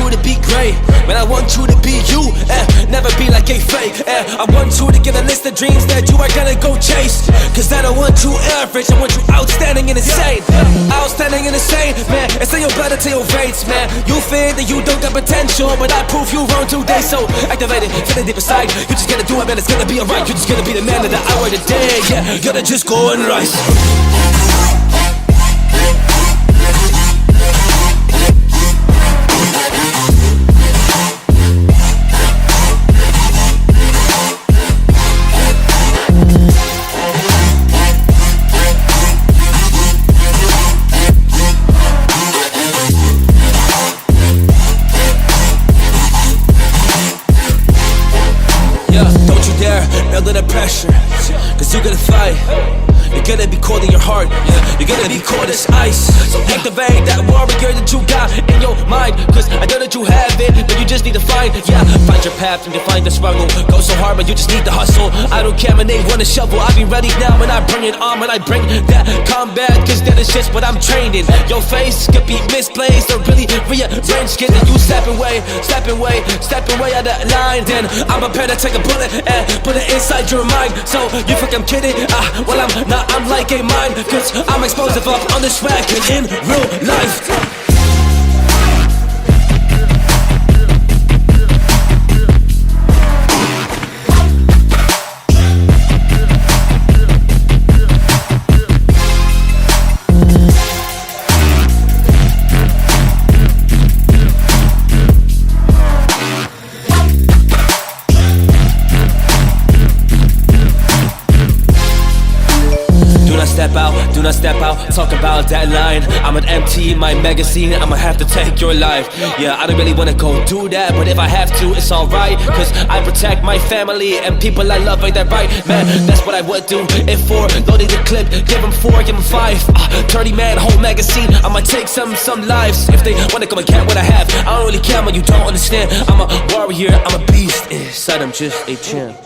you to be great, man, I want you to be you, never be like a fake, I want you to get a list of dreams that you are gonna go chase. Cause I don't want you average, I want you outstanding and insane. Outstanding and insane, man, it's in your blood, it's in your veins, man. You think that you don't got potential, but I prove you wrong today. So activate it, feel it deep inside. You just gotta do it, man, it's gonna be alright. You just gotta be the man of the hour today, yeah. You gotta just go and rise. Don't you dare under the pressure, cause you gotta fight. You're gonna be cold in your heart, you're gonna be cold as ice. So activate that warrior that you got in your mind, cause I know that you have it, but you just need to find your path and you find the struggle. Go so hard, but you just need to hustle. I don't care when they wanna shovel, I'll be ready now when I bring it on. When I bring that combat, cause that is just what I'm trained in. Your face could be misplaced or really rearranged. Getting you stepping away out that line. Then I'm prepared to take a bullet and put it inside your mind. So you think I'm kidding? Well I'm not, I'm like a mine, cause I'm explosive up on this track and in real life. Do not step out, talk about that line. I'm an empty my magazine, I'ma have to take your life. Yeah, I don't really wanna go do that, but if I have to, it's alright. Cause I protect my family and people I love, ain't that right? Man, that's what I would do. If for loading the clip, give them 4, give them 5. 30 man, whole magazine, I'ma take some lives. If they wanna come and get what I have, I don't really care, man, you don't understand. I'm a warrior, I'm a beast, inside I'm just a champ.